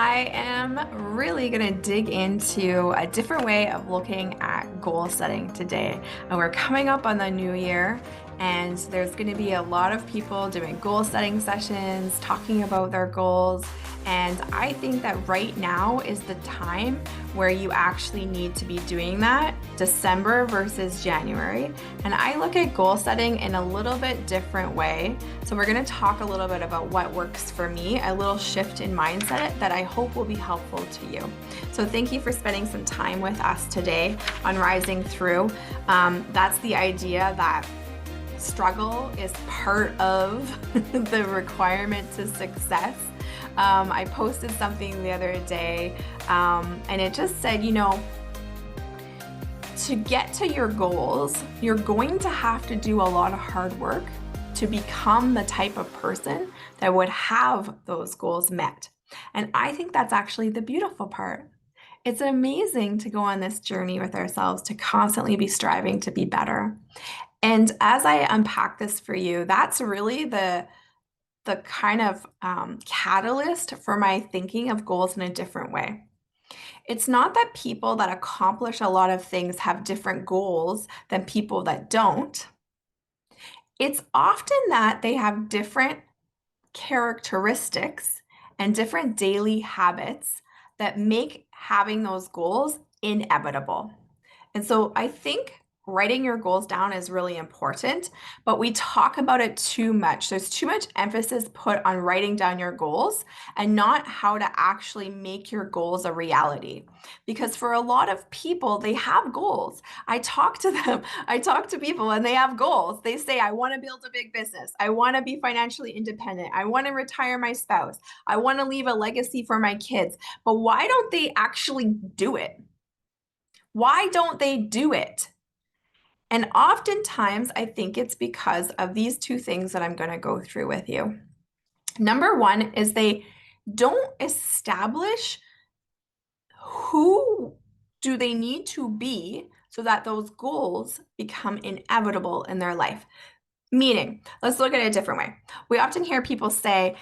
I am really going to dig into a different way of looking at goal setting today. And we're coming up on the new year, and there's going to be a lot of people doing goal setting sessions, talking about their goals. And I think that right now is the time where you actually need to be doing that, December versus January. And I look at goal setting in a little bit different way. So we're going to talk a little bit about what works for me, a little shift in mindset that I hope will be helpful to you. So thank you for spending some time with us today on Rising Through. That's the idea that struggle is part of the requirement to success. I posted something the other day, and it just said, to get to your goals, you're going to have to do a lot of hard work to become the type of person that would have those goals met. And I think that's actually the beautiful part. It's amazing to go on this journey with ourselves, to constantly be striving to be better. And as I unpack this for you, that's really the kind of catalyst for my thinking of goals in a different way. It's not that people that accomplish a lot of things have different goals than people that don't. It's often that they have different characteristics and different daily habits that make having those goals inevitable. And so I think writing your goals down is really important, but we talk about it too much. There's too much emphasis put on writing down your goals and not how to actually make your goals a reality. Because for a lot of people, they have goals. I talk to them, I talk to people and they have goals. They say, I want to build a big business. I want to be financially independent. I want to retire my spouse. I want to leave a legacy for my kids. But why don't they actually do it? Why don't they do it? And oftentimes, I think it's because of these two things that I'm going to go through with you. Number one is they don't establish who do they need to be so that those goals become inevitable in their life. Meaning, let's look at it a different way. We often hear people say,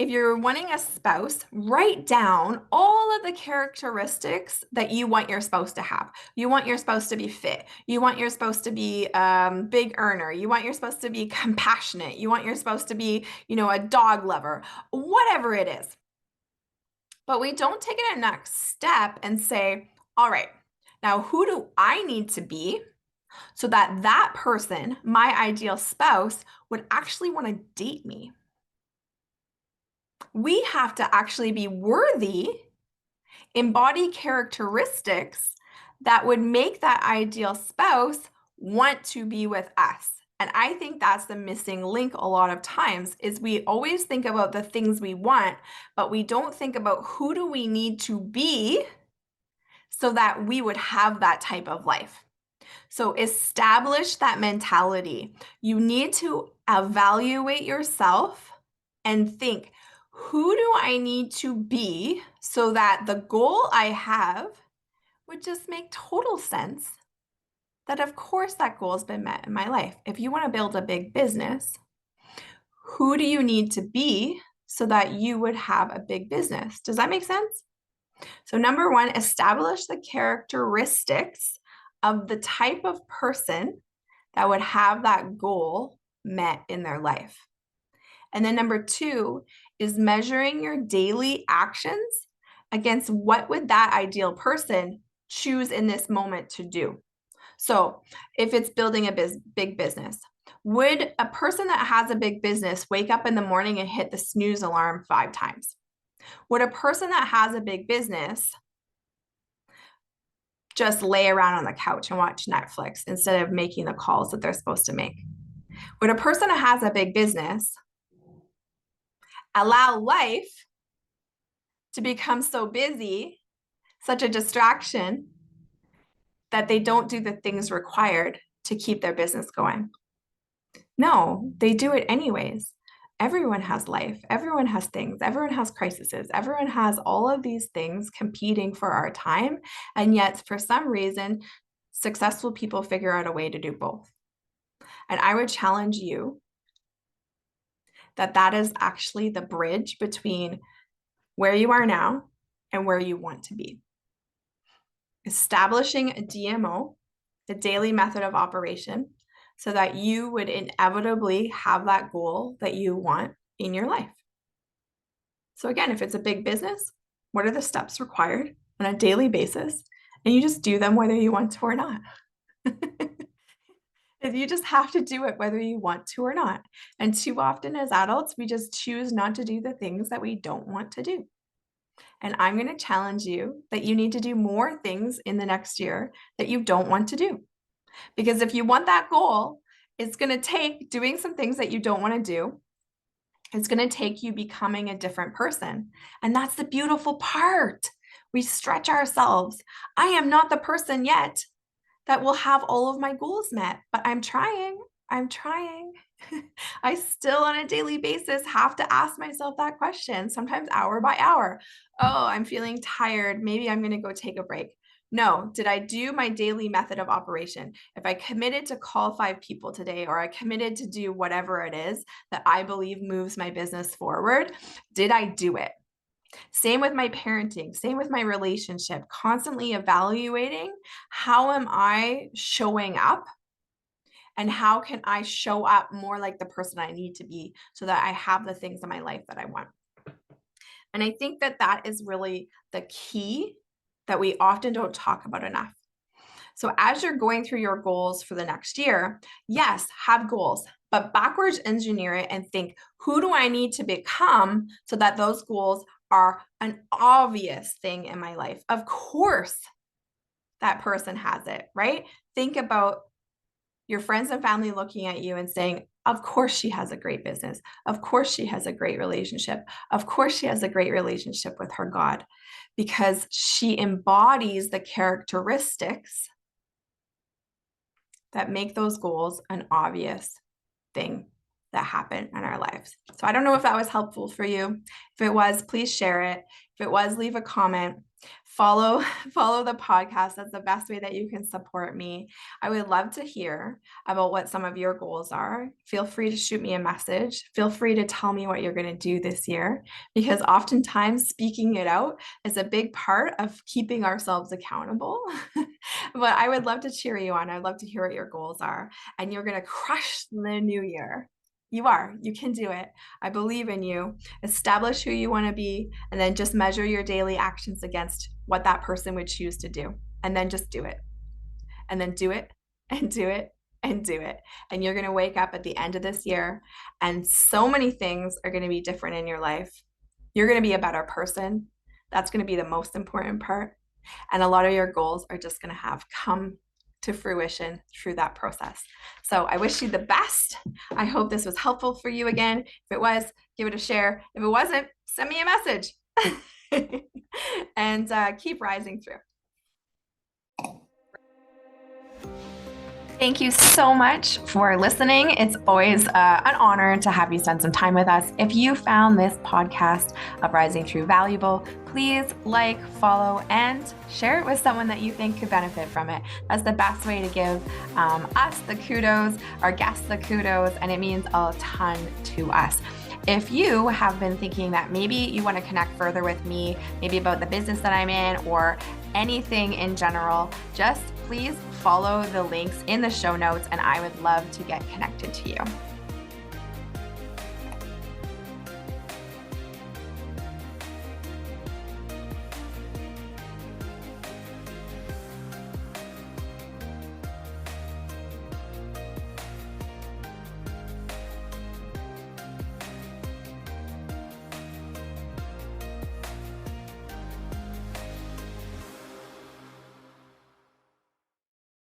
if you're wanting a spouse, write down all of the characteristics that you want your spouse to have. You want your spouse to be fit. You want your spouse to be big earner. You want your spouse to be compassionate. You want your spouse to be, a dog lover, whatever it is. But we don't take it a next step and say, all right, now who do I need to be so that that person, my ideal spouse, would actually want to date me? We have to actually be worthy, embody characteristics that would make that ideal spouse want to be with us. And I think that's the missing link a lot of times is we always think about the things we want, but we don't think about who do we need to be so that we would have that type of life. So establish that mentality. You need to evaluate yourself and think, who do I need to be so that the goal I have would just make total sense? That of course that goal has been met in my life. If you want to build a big business, who do you need to be so that you would have a big business? Does that make sense? So number one, establish the characteristics of the type of person that would have that goal met in their life. And then number two is measuring your daily actions against what would that ideal person choose in this moment to do. So if it's building a big business, would a person that has a big business wake up in the morning and hit the snooze alarm 5 times? Would a person that has a big business just lay around on the couch and watch Netflix instead of making the calls that they're supposed to make? Would a person that has a big business allow life to become so busy, such a distraction, that they don't do the things required to keep their business going? No, they do it anyways. Everyone has life. Everyone has things. Everyone has crises. Everyone has all of these things competing for our time. And yet, for some reason, successful people figure out a way to do both. And I would challenge you that that is actually the bridge between where you are now and where you want to be. Establishing a DMO, the daily method of operation, so that you would inevitably have that goal that you want in your life. So again, if it's a big business, what are the steps required on a daily basis? And you just do them whether you want to or not. You just have to do it whether you want to or not. And too often as adults, we just choose not to do the things that we don't want to do. And I'm going to challenge you that you need to do more things in the next year that you don't want to do. Because if you want that goal, it's going to take doing some things that you don't want to do. It's going to take you becoming a different person. And that's the beautiful part. We stretch ourselves. I am not the person yet that will have all of my goals met, but I'm trying. I still on a daily basis have to ask myself that question, sometimes hour by hour. Oh, I'm feeling tired. Maybe I'm going to go take a break. No, did I do my daily method of operation? If I committed to call 5 people today, or I committed to do whatever it is that I believe moves my business forward, did I do it? Same with my parenting, same with my relationship, constantly evaluating how am I showing up and how can I show up more like the person I need to be so that I have the things in my life that I want. And I think that that is really the key that we often don't talk about enough. So as you're going through your goals for the next year, yes, have goals, but backwards engineer it and think, who do I need to become so that those goals are an obvious thing in my life? Of course, that person has it, right? Think about your friends and family looking at you and saying, of course she has a great business. Of course she has a great relationship. Of course she has a great relationship with her God, because she embodies the characteristics that make those goals an obvious thing that happen in our lives. So I don't know if that was helpful for you. If it was, please share it. If it was, leave a comment. Follow the podcast. That's the best way that you can support me. I would love to hear about what some of your goals are. Feel free to shoot me a message. Feel free to tell me what you're going to do this year, because oftentimes speaking it out is a big part of keeping ourselves accountable. But I would love to cheer you on. I'd love to hear what your goals are, and you're going to crush the new year. You are. You can do it. I believe in you. Establish who you want to be, and then just measure your daily actions against what that person would choose to do. And then just do it. And then do it and do it and do it. And you're going to wake up at the end of this year, and so many things are going to be different in your life. You're going to be a better person. That's going to be the most important part. And a lot of your goals are just going to have come to fruition through that process. So I wish you the best. I hope this was helpful for you again. If it was, give it a share. If it wasn't, send me a message. And keep rising through. Thank you so much for listening. It's always an honor to have you spend some time with us. If you found this podcast of Rising Through valuable, please like, follow, and share it with someone that you think could benefit from it. That's the best way to give us the kudos, our guests the kudos, and it means a ton to us. If you have been thinking that maybe you want to connect further with me, maybe about the business that I'm in or anything in general, just please follow the links in the show notes, and I would love to get connected to you.